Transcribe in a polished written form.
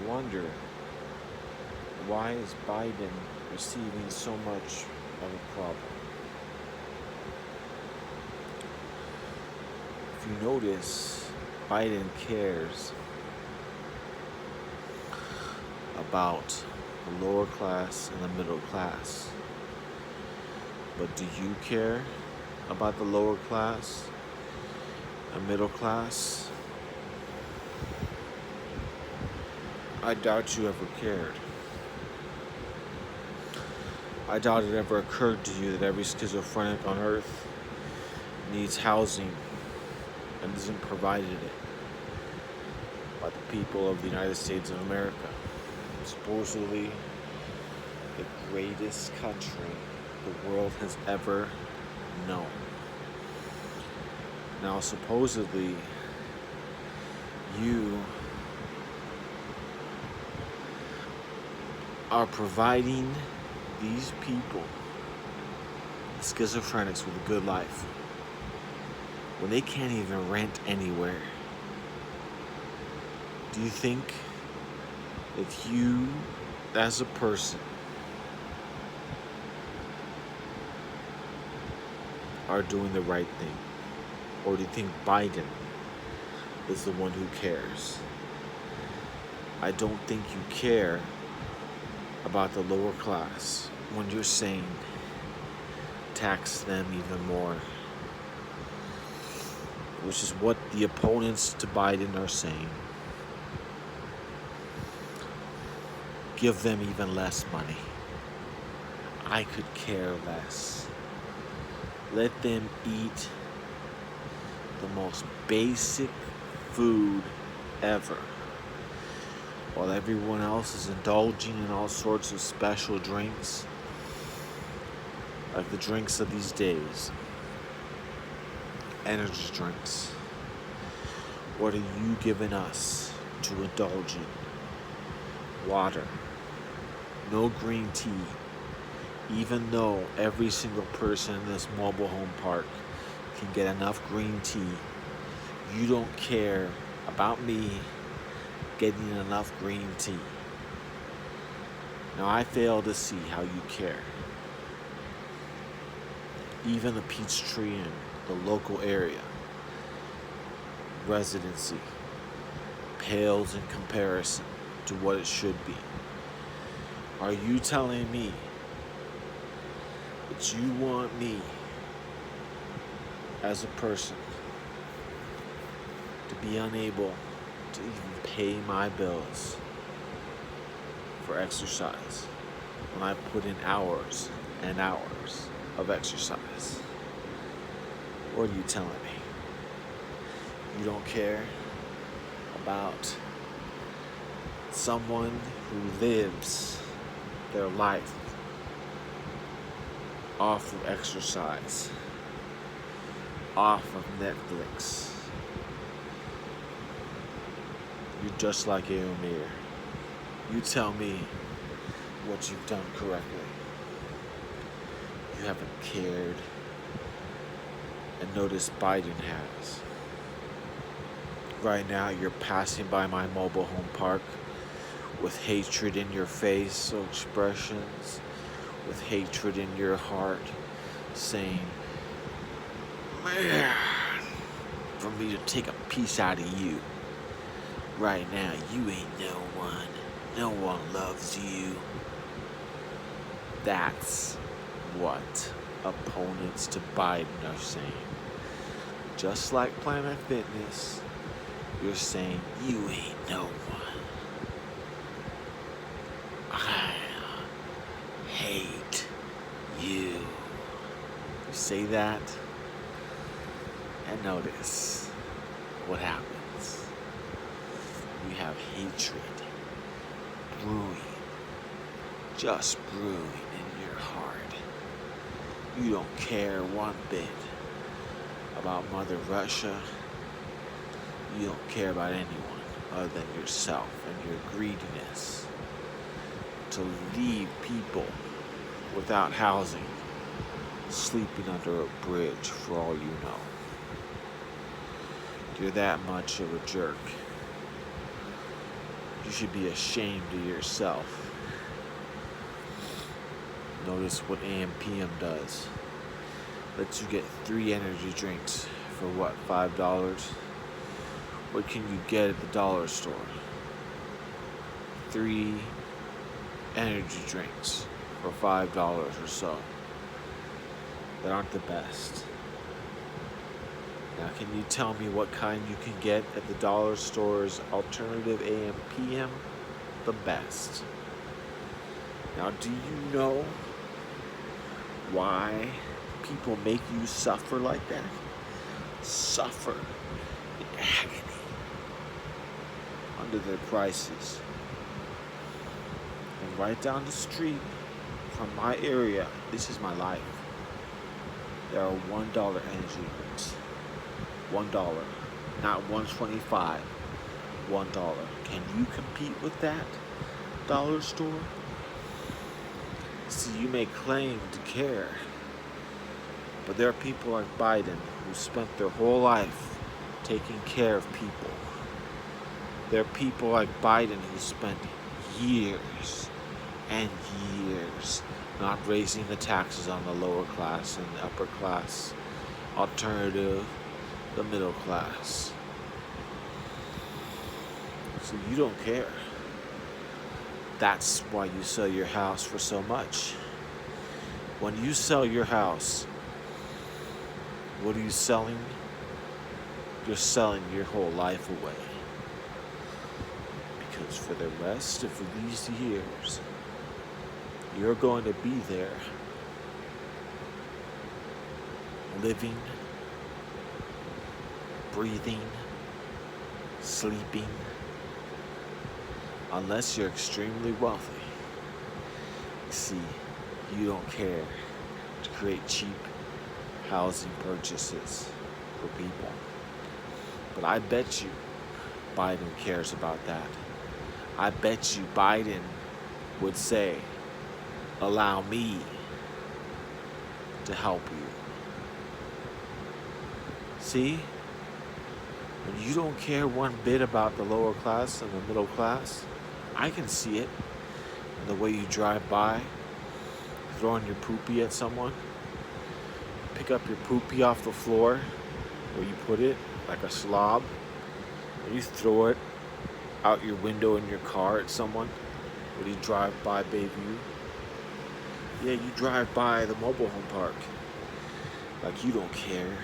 wonder, why is Biden receiving so much of a problem? If you notice, Biden cares about the lower class and the middle class. But do you care about the lower class and middle class? I doubt you ever cared. I doubt it ever occurred to you that every schizophrenic on earth needs housing and isn't provided it by the people of the United States of America. Supposedly the greatest country the world has ever known. Now, supposedly, you are providing these people, the schizophrenics, with a good life when they can't even rent anywhere. Do you think that you, as a person, are doing the right thing? Or do you think Biden is the one who cares? I don't think you care about the lower class when you're saying tax them even more, which is what the opponents to Biden are saying. Give them even less money. I could care less. Let them eat the most basic food ever, while everyone else is indulging in all sorts of special drinks, like the drinks of these days, energy drinks. What are you giving us to indulge in? Water. No green tea. Even though every single person in this mobile home park can get enough green tea, you don't care about me getting enough green tea. Now, I fail to see how you care. Even the Peachtree in the local area residency pales in comparison to what it should be. Are you telling me that you want me as a person to be unable to even pay my bills for exercise when I put in hours and hours of exercise? What are you telling me? You don't care about someone who lives their life off of exercise, off of Netflix. You're just like Eomir. You tell me what you've done correctly. You haven't cared, and notice Biden has. Right now, you're passing by my mobile home park with hatred in your facial expressions, with hatred in your heart, saying, man, for me to take a piece out of you. Right now, you ain't no one. No one loves you. That's what opponents to Biden are saying. Just like Planet Fitness, you're saying you ain't no one. I hate you. You say that, and notice what happens. You have hatred brewing, just brewing in your heart. You don't care one bit about Mother Russia. You don't care about anyone other than yourself and your greediness to leave people without housing, sleeping under a bridge for all you know. You're that much of a jerk. You should be ashamed of yourself. Notice what AM/PM does. Lets you get 3 energy drinks for what, $5? What can you get at the dollar store? 3 energy drinks for $5 or so. That aren't the best. Now, can you tell me what kind you can get at the dollar store's alternative AM/PM? The best. Now, do you know why people make you suffer like that? Suffer in agony under their prices. And right down the street from my area, this is my life. There are $1 energy drinks. $1, not $1.25. $1. Can you compete with that dollar store? See, you may claim to care, but there are people like Biden who spent their whole life taking care of people. There are people like Biden who spent years and years not raising the taxes on the lower class and the upper class, alternative, the middle class. So you don't care. That's why you sell your house for so much. When you sell your house, what are you selling? You're selling your whole life away. Because for the rest of these years, you're going to be there, living, breathing, sleeping, unless you're extremely wealthy. See, you don't care to create cheap housing purchases for people. But I bet you Biden cares about that. I bet you Biden would say, allow me to help you. See? When you don't care one bit about the lower class and the middle class, I can see it in the way you drive by, throwing your poopy at someone. Pick up your poopy off the floor where you put it, like a slob, and you throw it out your window in your car at someone when you drive by Bayview. Yeah, you drive by the mobile home park like you don't care.